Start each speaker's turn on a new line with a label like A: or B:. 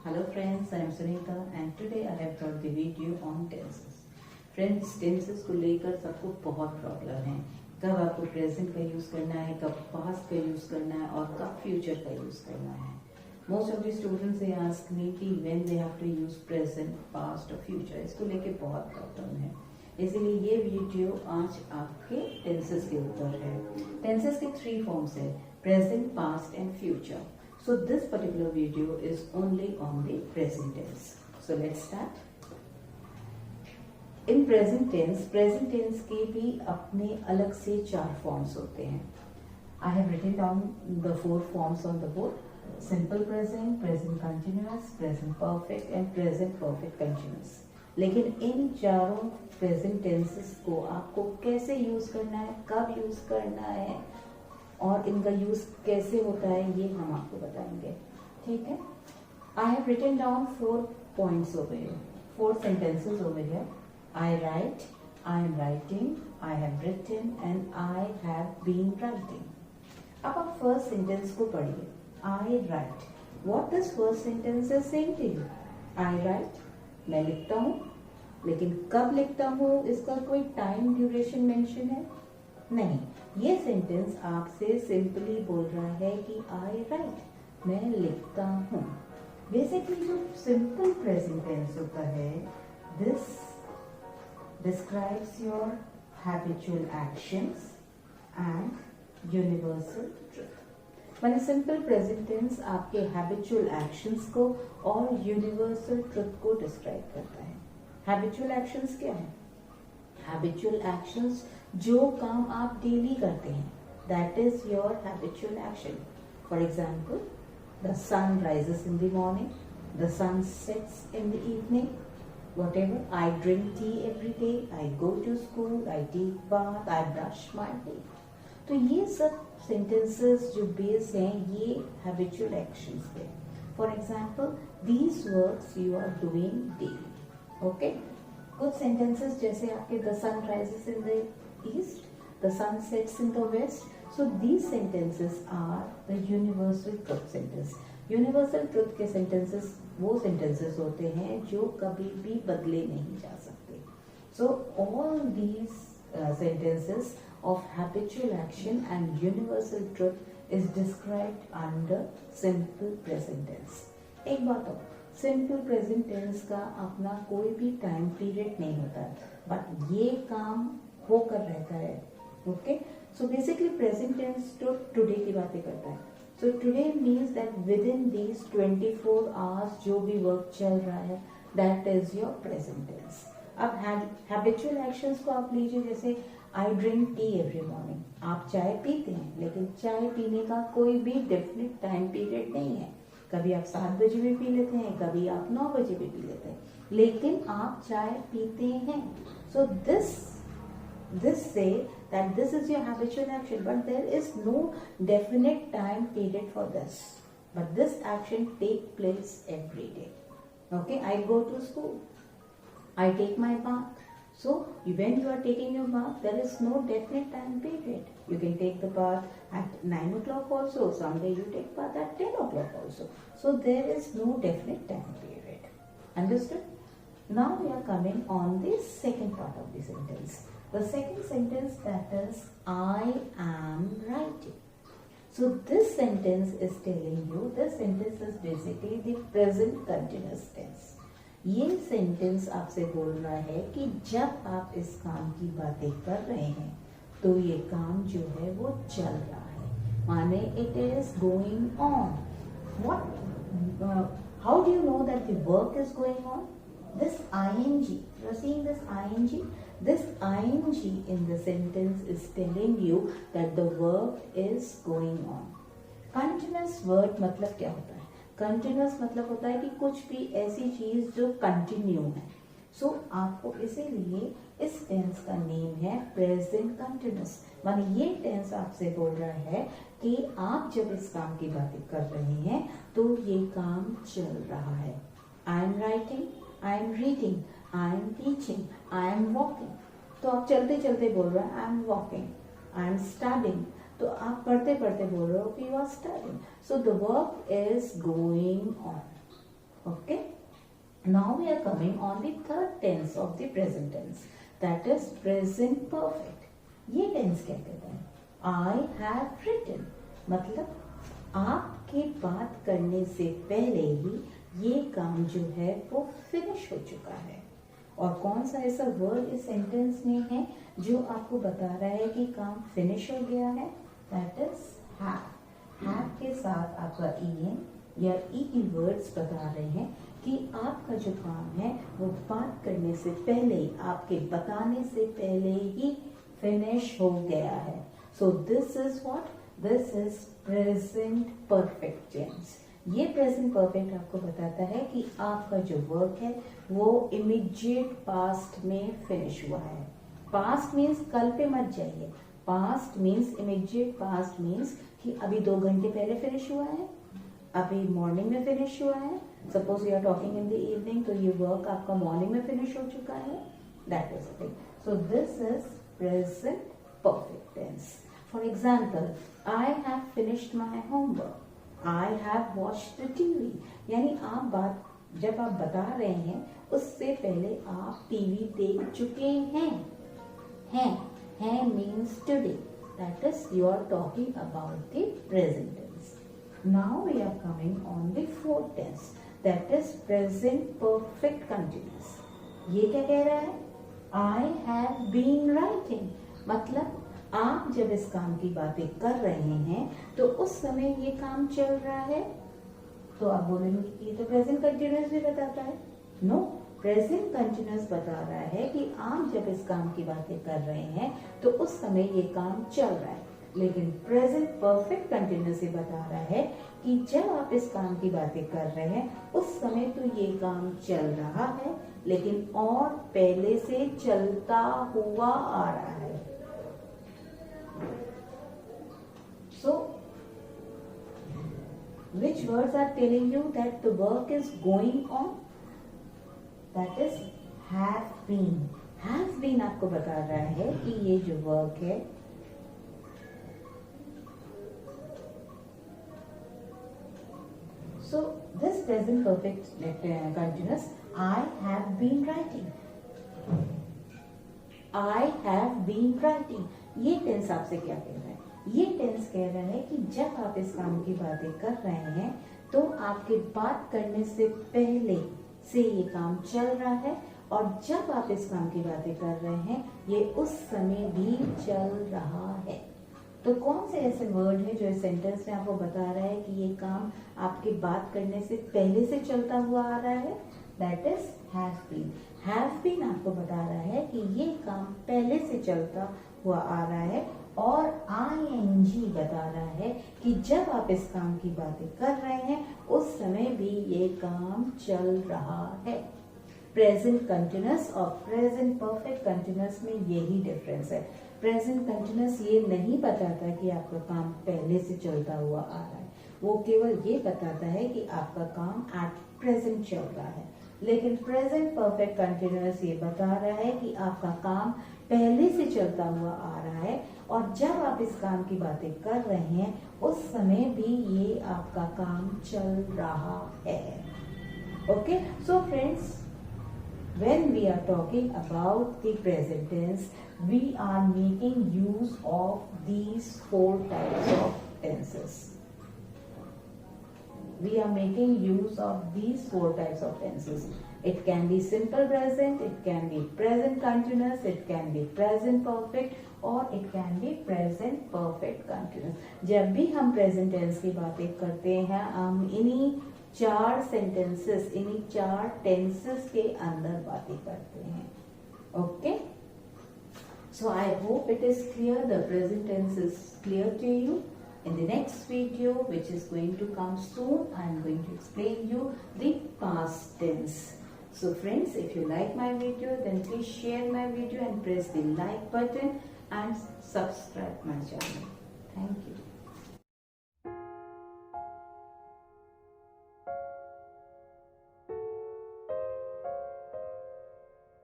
A: Hello friends, I am Sunita and today I have brought the video on tenses. Friends, tenses को लेकर सबको बहुत problem है। कब आपको प्रेजेंट का यूज करना है, कब पास्ट का यूज करना है और कब फ्यूचर का यूज करना है। Most of the students they ask me कि when they have to use present, past और फ्यूचर, इसको लेके बहुत प्रॉब्लम है। इसीलिए ये वीडियो आज आपके टेंसेस के ऊपर है। टेंसेस के 3 फॉर्म्स है, present, past and future. So this particular video is only on the present tense. So let's start. In present tense के भी अपने अलग से 4 forms होते हैं. I have written down the 4 forms on the board: simple present, present continuous, present perfect and present perfect continuous. लेकिन इन चारों present tenses को आपको कैसे यूज करना है, कब यूज करना है और इनका यूज कैसे होता है, ये हम आपको बताएंगे। ठीक है, I have written down 4 points over here, 4 sentences over here. I write, I am writing, I have written and I have been writing. अब आप फर्स्ट सेंटेंस को पढ़िए, I write. What this first sentence is saying to you? I write, मैं लिखता हूँ, लेकिन कब लिखता हूँ इसका कोई टाइम ड्यूरेशन मेंशन है? नहीं। ये सेंटेंस आपसे सिंपली बोल रहा है कि आई राइट, मैं लिखता हूँ। बेसिकली जो सिंपल प्रेजेंट टेंस होता है, this describes your habitual actions and universal truth. माने सिंपल प्रेजेंट टेंस आपके हैबिचुअल एक्शंस को और यूनिवर्सल ट्रुथ को डिस्क्राइब करता है। हैबिचुअल एक्शंस क्या है? हैबिचुअल एक्शंस जो काम आप डेली करते हैं, that is your habitual action. For example, the sun rises in the morning, the sun sets in the evening, whatever. I drink tea every day, I go to school, I take bath, I brush my teeth. तो ये सब sentences जो base हैं, ये habitual actions पे। For example, these works you are doing daily. Okay, कुछ sentences जैसे आपके the sun rises in the east, the sun sets in the west. So these sentences are the universal truth sentence. Universal truth के sentences वो sentences होते हैं जो कभी भी बदले नहीं जा सकते. So all these sentences of habitual action and universal truth is described under simple present tense. एक बात हो, सिंपल प्रेजेंट टेंस का अपना कोई भी टाइम पीरियड नहीं होता, बट ये काम होकर रहता है। Okay, so basically present tense तो टुडे की बातें करता है। So today means that within these 24 hours जो भी वर्क चल रहा है, that is your present tense. अब हैबिचुअल एक्शंस को आप लीजिए, जैसे I drink tea every morning. आप चाय पीते हैं, लेकिन चाय पीने का कोई भी डेफिनेट टाइम पीरियड नहीं है। कभी आप 7 बजे भी पी लेते हैं, कभी आप 9 बजे भी पी लेते हैं, लेकिन आप चाय पीते हैं। सो this say that this is your habitual action, but there is no definite time period for this, but this action take place every day. Okay, I go to school, I take my bath. So when you are taking your bath, there is no definite time period. You can take the bath at 9 o'clock also, someday you take bath at 10 o'clock also. So there is no definite time period. Understood? Now we are coming on the second part of the sentence. The second sentence, that is, I am writing. So this sentence is telling you, this sentence is basically the present continuous tense. ये sentence आपसे बोल रहा है कि जब आप इस काम की बातें कर रहे हैं, तो ये काम जो है वो चल रहा है, माने it is going on. How do you know that the work is going on? This ing, you are seeing this ing? This ing in the sentence is telling you that the work is going on. Continuous word मतलब क्या होता है? Continuous मतलब होता है कि कुछ भी ऐसी चीज जो कंटिन्यू है। सो आपको इसीलिए इस टेंस का नेम है प्रेजेंट कंटिन्यूस। माने ये टेंस आपसे बोल रहा है कि आप जब इस काम की बातें कर रहे हैं, तो ये काम चल रहा है। I am writing, I am reading, I am teaching, I am walking. तो आप चलते चलते बोल रहे हैं I am walking, I am studying. तो आप पढ़ते पढ़ते बोल रहे हो कि you are studying. So the work is going on. Okay. Now we are coming on the third tense of the present tense, that is present perfect. ये tense क्या कहता है? I have written, मतलब आपके बात करने से पहले ही ये काम जो है वो फिनिश हो चुका है। और कौन सा ऐसा वर्ड इस सेंटेंस में है जो आपको बता रहा है कि काम फिनिश हो गया है? That is have. हैव के साथ आपका en या ई की वर्ड्स बता रहे हैं कि आपका जो काम है वो बात करने से पहले, आपके बताने से पहले ही फिनिश हो गया है। So this is what? This is present perfect tense. ये प्रेजेंट परफेक्ट आपको बताता है कि आपका जो वर्क है वो इमीडिएट पास्ट में फिनिश हुआ है। पास्ट मीन्स कल पे मत जाइए। Past means immediate past means कि अभी 2 घंटे पहले फिनिश हुआ है, अभी मॉर्निंग में फिनिश हुआ है। Suppose you are talking in the evening, तो ये वर्क आपका मॉर्निंग में फिनिश हो चुका है। That is thing. So this is present perfect tense. For example, I have finished my homework, I have watched the TV. यानी आप बात जब आप बता रहे हैं उससे पहले आप टीवी देख चुके हैं। हैं means today. That is you are talking about the present tense. Now we are coming on the fourth tense, that is present perfect continuous. ये क्या कह रहा है? I have been writing, मतलब आप जब इस काम की बातें कर रहे हैं तो उस समय ये काम चल रहा है। तो आप बोलेंगे कि ये तो प्रेजेंट कंटिन्यूअस भी बताता है। नो, प्रेजेंट कंटिन्यूअस बता रहा है कि आप जब इस काम की बातें कर रहे हैं तो उस समय ये काम चल रहा है। लेकिन प्रेजेंट परफेक्ट कंटिन्यूअस बता रहा है कि जब आप इस काम की बातें कर रहे हैं उस समय तो ये काम चल रहा है, लेकिन और पहले से चलता हुआ आ रहा है। सो which words are telling you that the work is going on? That is have been. Have been आपको बता रहा है कि ये जो वर्क है So this present perfect continuous, I have been writing. I have been writing. ये tense आपसे क्या कह रहा है? ये टेंस कह रहा है कि जब आप इस काम की बातें कर रहे हैं तो आपके बात करने से पहले से ये काम चल रहा है, और जब आप इस काम की बातें कर रहे हैं ये उस समय भी चल रहा है। तो कौन से ऐसे वर्ड है जो इस सेंटेंस में आपको बता रहा है कि ये काम आपके बात करने से पहले से चलता हुआ आ रहा है? That is have been. Have been आपको बता रहा है कि ये काम पहले से चलता हुआ आ रहा है, और ing बता रहा है कि जब आप इस काम की बातें कर रहे हैं उस समय भी ये काम चल रहा है। प्रेजेंट कंटिन्यूअस और प्रेजेंट परफेक्ट कंटिन्यूअस में यही डिफरेंस है। प्रेजेंट कंटिन्यूअस ये नहीं बताता कि आपका काम पहले से चलता हुआ आ रहा है, वो केवल ये बताता है कि आपका काम एट प्रेजेंट चल रहा है। लेकिन प्रेजेंट परफेक्ट कंटिन्यूअस ये बता रहा है कि आपका काम पहले से चलता हुआ आ रहा है, और जब आप इस काम की बातें कर रहे हैं उस समय भी ये आपका काम चल रहा है। Okay, so friends, when we are talking about the present tense, we are making use of these 4 types of tenses. We are making use of these 4 types of tenses. It can be simple present, it can be present continuous, it can be present perfect, or it can be present perfect continuous. जब भी हम present tense की बातें करते हैं हम इन्हीं 4 sentences, इन्हीं 4 टेंसेस के अंदर बातें करते हैं। Okay, so I hope it is clear, the present tense is clear to you. In the next video, which is going to come soon, I am going to explain you the past tense. So friends, if you like my video, then please share my video and press the like button and subscribe my channel. Thank you.